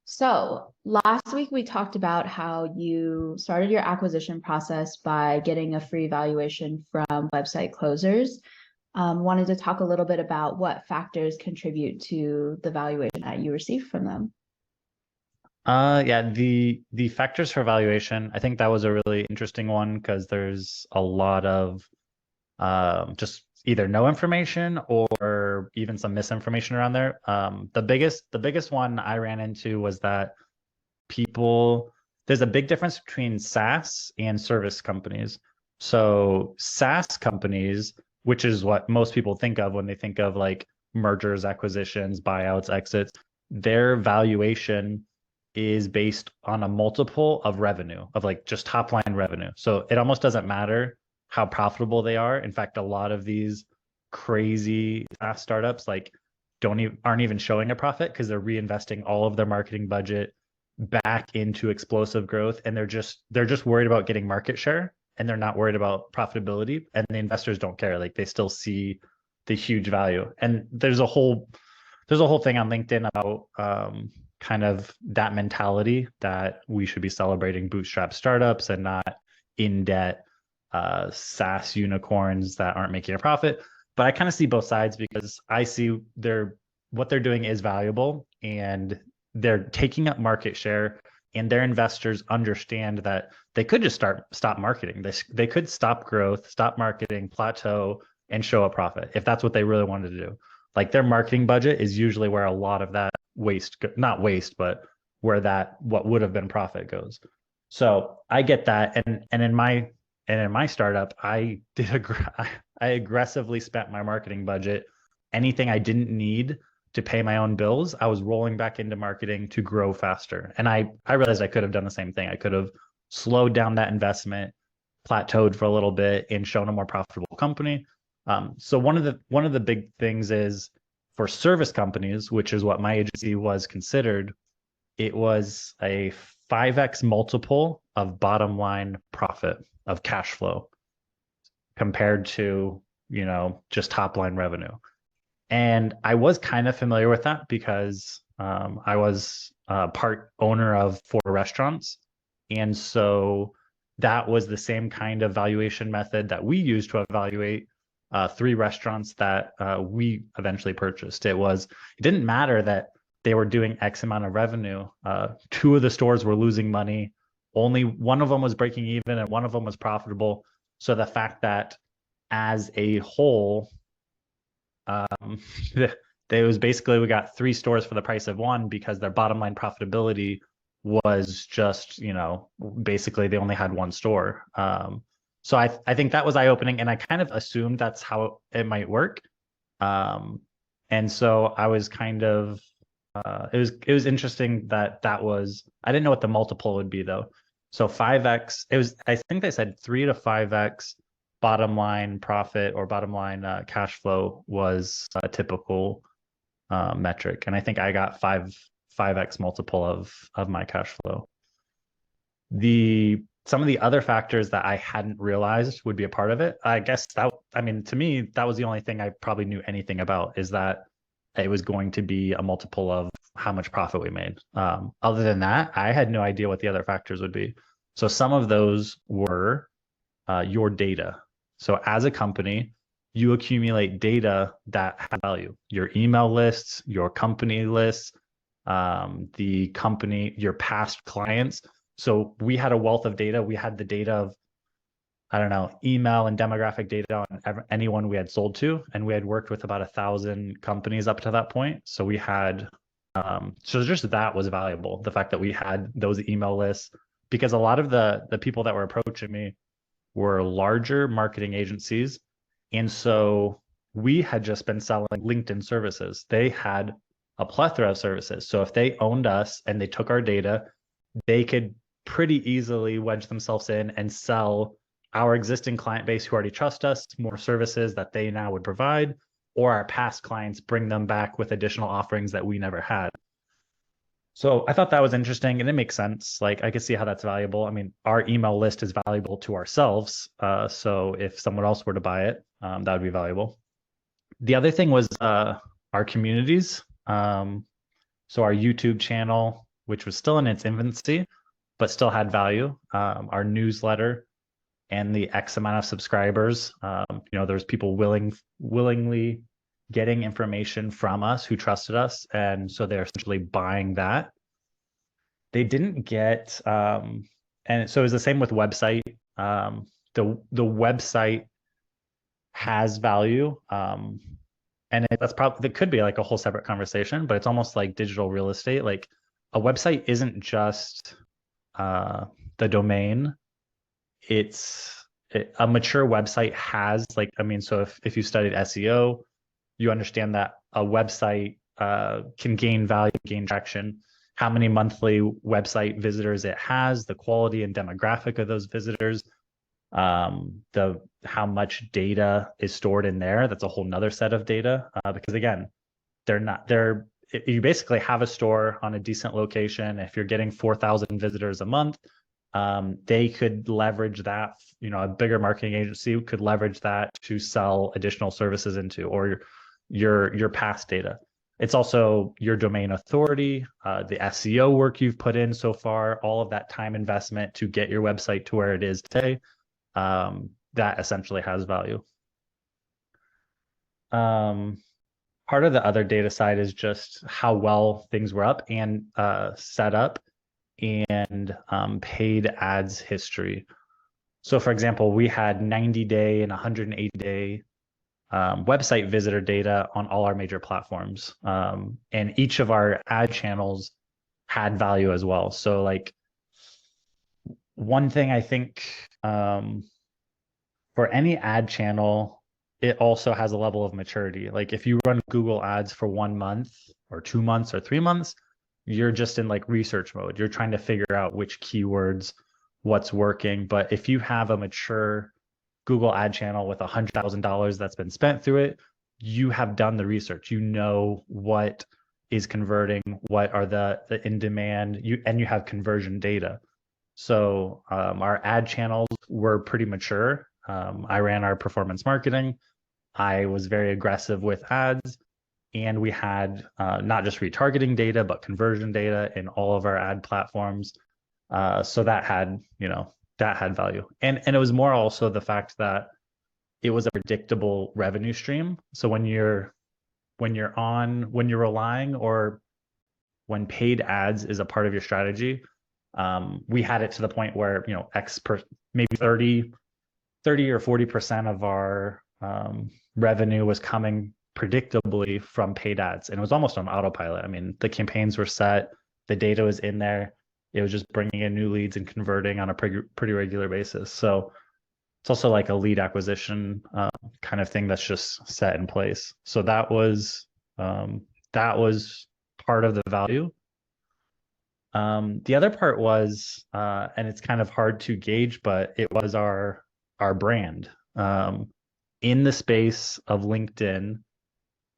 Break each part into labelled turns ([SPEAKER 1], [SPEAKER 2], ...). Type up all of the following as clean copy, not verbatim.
[SPEAKER 1] So last week we talked about how you started your acquisition process by getting a free valuation from website closers. Wanted to talk a little bit about what factors contribute to the valuation that you received from them.
[SPEAKER 2] Yeah, the factors for valuation, I think that was a really interesting one because there's a lot of just either no information or even some misinformation around there. The biggest one I ran into was that people there's a big difference between SaaS and service companies. So SaaS companies, which is what most people think of when they think of like mergers, acquisitions, buyouts, exits, their valuation is based on a multiple of revenue, of like just top line revenue. So it almost doesn't matter how profitable they are. In fact, a lot of these crazy SaaS startups like aren't even showing a profit because they're reinvesting all of their marketing budget back into explosive growth, and they're just worried about getting market share, and they're not worried about profitability, and the investors don't care. Like they still see the huge value. And there's a whole thing on LinkedIn about kind of that mentality that we should be celebrating bootstrap startups and not in debt SaaS unicorns that aren't making a profit. But I kind of see both sides because I see what they're doing is valuable, and they're taking up market share, and their investors understand that they could just stop marketing. They could stop growth, stop marketing, plateau, and show a profit if that's what they really wanted to do. Like their marketing budget is usually where a lot of that not waste, but where that what would have been profit goes. So I get that, and in my startup, I aggressively spent my marketing budget. Anything I didn't need to pay my own bills, I was rolling back into marketing to grow faster. And I realized I could have done the same thing. I could have slowed down that investment, plateaued for a little bit, and shown a more profitable company. So one of the big things is for service companies, which is what my agency was considered. It was a 5x multiple of bottom line profit of cash flow compared to just top line revenue. And I was kind of familiar with that because I was part owner of 4 restaurants. And so that was the same kind of valuation method that we used to evaluate 3 restaurants that we eventually purchased. It didn't matter that they were doing X amount of revenue. 2 of the stores were losing money. Only one of them was breaking even and one of them was profitable. So the fact that as a whole, it was basically we got 3 stores for the price of one because their bottom line profitability was just, basically they only had one store. So I think that was eye opening, and I kind of assumed that's how it might work. Um, and so I was kind of it was interesting that was I didn't know what the multiple would be though. So 5x, I think they said 3 to 5x bottom line profit or bottom line cash flow was a typical metric, and I think I got 5x multiple of my cash flow. The Some of the other factors that I hadn't realized would be a part of it, I guess I mean, to me, that was the only thing I probably knew anything about, is that it was going to be a multiple of how much profit we made. Other than that, I had no idea what the other factors would be. So some of those were your data. So as a company, you accumulate data that have value. Your email lists, your company lists, the company, your past clients. So we had a wealth of data. We had the data of, I don't know, email and demographic data on anyone we had sold to, and we had worked with about 1,000 companies up to that point. So we had, so just that was valuable. The fact that we had those email lists, because a lot of the people that were approaching me were larger marketing agencies. And so we had just been selling LinkedIn services. They had a plethora of services. So if they owned us and they took our data, they could pretty easily wedge themselves in and sell our existing client base who already trust us more services that they now would provide, or our past clients bring them back with additional offerings that we never had. So I thought that was interesting, and it makes sense. Like I could see how that's valuable. I mean, our email list is valuable to ourselves. So if someone else were to buy it, that would be valuable. The other thing was our communities. So our YouTube channel, which was still in its infancy, but still had value, our newsletter, and the X amount of subscribers. There's people willingly getting information from us who trusted us, and so they're essentially buying that. They didn't get, and so it was the same with website. The website has value, and that's probably, that could be like a whole separate conversation, but it's almost like digital real estate. Like a website isn't just the domain. A mature website has, like, I mean, so if you studied SEO, you understand that a website can gain value, gain traction, how many monthly website visitors it has, the quality and demographic of those visitors, how much data is stored in there. That's a whole nother set of data, because again, you basically have a store on a decent location. If you're getting 4,000 visitors a month, they could leverage that, a bigger marketing agency could leverage that to sell additional services into, or your past data. It's also your domain authority, the SEO work you've put in so far, all of that time investment to get your website to where it is today. That essentially has value. Part of the other data side is just how well things were up and set up, and paid ads history. So for example, we had 90-day and 180-day website visitor data on all our major platforms. And each of our ad channels had value as well. So like one thing I think for any ad channel, it also has a level of maturity. Like if you run Google ads for 1 month or 2 months or 3 months, you're just in like research mode. You're trying to figure out which keywords, what's working. But if you have a mature Google ad channel with $100,000 that's been spent through it, you have done the research. You know what is converting, what are the in demand, and you have conversion data. So our ad channels were pretty mature. I ran our performance marketing. I was very aggressive with ads, and we had not just retargeting data, but conversion data in all of our ad platforms. So that had value. And it was more also the fact that it was a predictable revenue stream. So when you're relying, or when paid ads is a part of your strategy, we had it to the point where, maybe 30 or 40% of our revenue was coming predictably from paid ads. And it was almost on autopilot. I mean, the campaigns were set, the data was in there. It was just bringing in new leads and converting on a pretty regular basis. So it's also like a lead acquisition kind of thing that's just set in place. So that was part of the value. The other part was, and it's kind of hard to gauge, but it was our brand. In the space of LinkedIn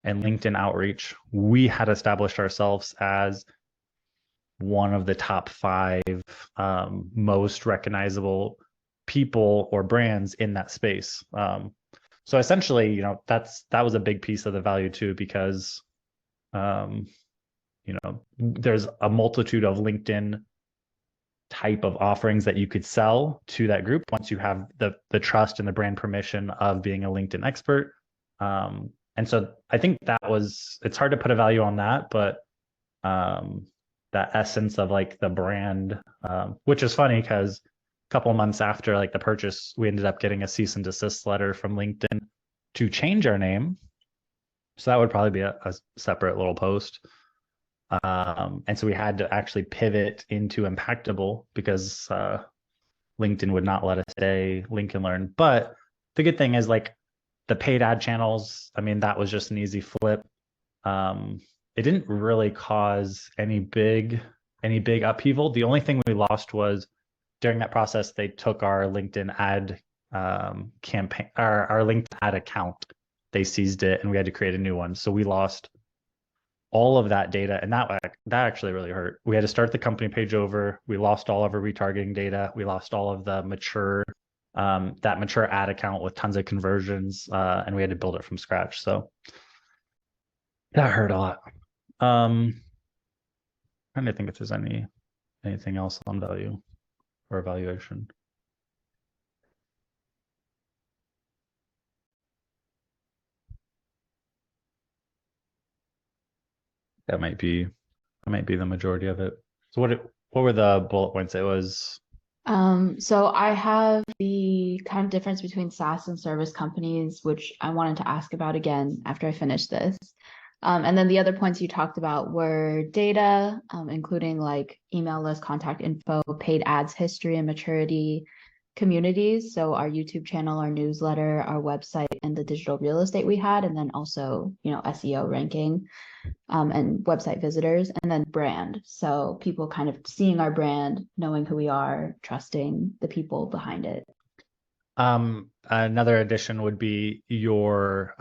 [SPEAKER 2] and LinkedIn outreach, we had established ourselves as one of the top 5 most recognizable people or brands in that space. So essentially, that was a big piece of the value too, because there's a multitude of LinkedIn type of offerings that you could sell to that group once you have the trust and the brand permission of being a LinkedIn expert. And so I think it's hard to put a value on that, but that essence of like the brand, which is funny because a couple of months after like the purchase, we ended up getting a cease and desist letter from LinkedIn to change our name. So that would probably be a separate little post. And so we had to actually pivot into Impactable because LinkedIn would not let us stay Lincoln Learn. But the good thing is like the paid ad channels, I mean, that was just an easy flip. It didn't really cause any big upheaval. The only thing we lost was during that process, they took our LinkedIn ad campaign, our LinkedIn ad account. They seized it and we had to create a new one. So we lost all of that data, and that actually really hurt. We had to start the company page over. We lost all of our retargeting data. We lost all of the mature ad account with tons of conversions, and we had to build it from scratch. So that hurt a lot. trying to think if there's anything else on value or valuation. That might be the majority of it. So what were the bullet points? It was
[SPEAKER 1] So I have the kind of difference between SaaS and service companies, which I wanted to ask about again after I finish this. And then the other points you talked about were data, including like email list, contact info, paid ads history and maturity, communities. So our YouTube channel, our newsletter, our website, and the digital real estate we had, and then also, SEO ranking. And website visitors, and then brand. So people kind of seeing our brand, knowing who we are, trusting the people behind it.
[SPEAKER 2] Another addition would be your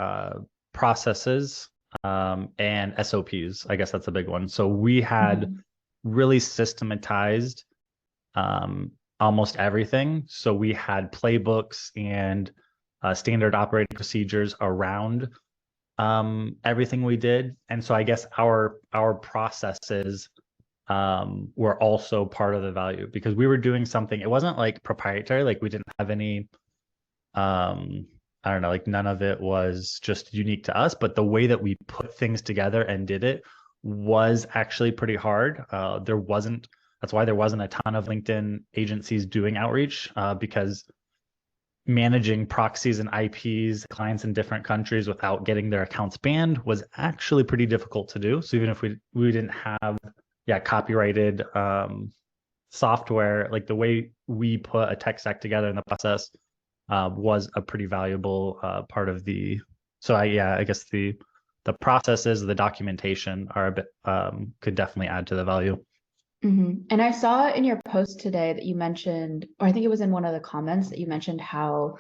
[SPEAKER 2] processes and SOPs. I guess that's a big one. So we had really systematized almost everything. So we had playbooks and standard operating procedures around everything we did. And so I guess our processes were also part of the value, because we were doing something. It wasn't like proprietary, like we didn't have any I don't know, like none of it was just unique to us, but the way that we put things together and did it was actually pretty hard. That's why there wasn't a ton of LinkedIn agencies doing outreach, because managing proxies and IPs, clients in different countries without getting their accounts banned was actually pretty difficult to do. So even if we didn't have copyrighted software, like the way we put a tech stack together in the process was a pretty valuable part of the. So I guess the processes, the documentation are a bit could definitely add to the value.
[SPEAKER 1] And I saw in your post today that you mentioned, or I think it was in one of the comments that you mentioned how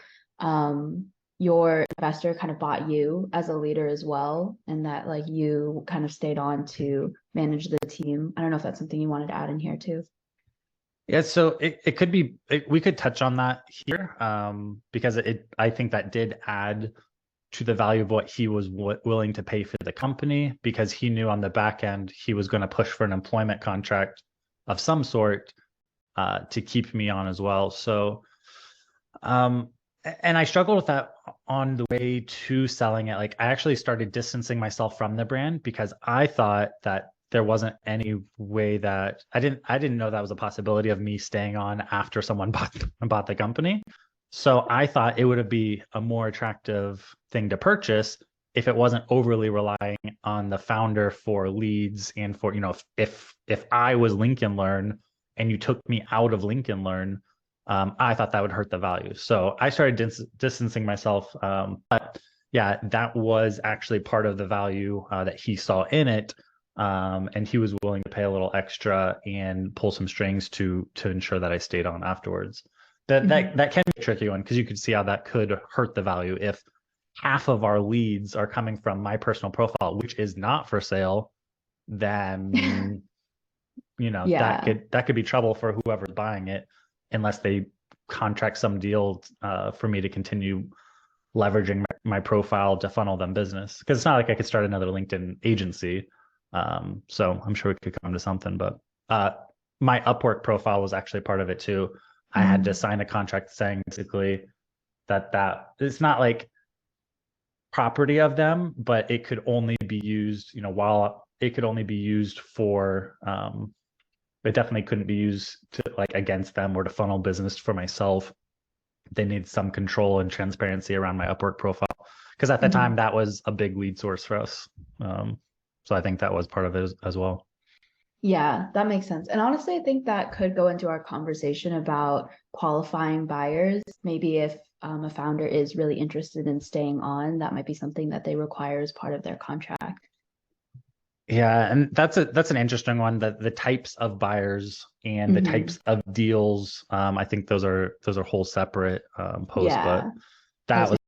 [SPEAKER 1] your investor kind of bought you as a leader as well, and that like you kind of stayed on to manage the team. I don't know if that's something you wanted to add in here too.
[SPEAKER 2] Yeah, so it could be, we could touch on that here because I think that did add to the value of what he was willing to pay for the company, because he knew on the back end he was going to push for an employment contract of some sort to keep me on as well. So, and I struggled with that on the way to selling it. Like I actually started distancing myself from the brand because I thought that there wasn't any way that I didn't know that was a possibility of me staying on after someone bought the company. So I thought it would be a more attractive thing to purchase if it wasn't overly relying on the founder for leads and for, if I was Lincoln Learn and you took me out of Lincoln Learn, I thought that would hurt the value. So I started distancing myself. But yeah, that was actually part of the value that he saw in it. And he was willing to pay a little extra and pull some strings to ensure that I stayed on afterwards. That can be a tricky one, because you could see how that could hurt the value if half of our leads are coming from my personal profile, which is not for sale. Then that could be trouble for whoever's buying it, unless they contract some deal for me to continue leveraging my profile to funnel them business. Because it's not like I could start another LinkedIn agency. So I'm sure we could come to something, but my Upwork profile was actually part of it too. I had to sign a contract saying basically that it's not like property of them, but it could only be used, while it could only be used for, it definitely couldn't be used to like against them or to funnel business for myself. They need some control and transparency around my Upwork profile, because at the time that was a big lead source for us. So I think that was part of it as well.
[SPEAKER 1] Yeah, that makes sense. And honestly, I think that could go into our conversation about qualifying buyers. Maybe if a founder is really interested in staying on, that might be something that they require as part of their contract.
[SPEAKER 2] Yeah, and that's an interesting one. That the types of buyers and the types of deals, I think those are whole separate posts.
[SPEAKER 1] Yeah.
[SPEAKER 2] But that was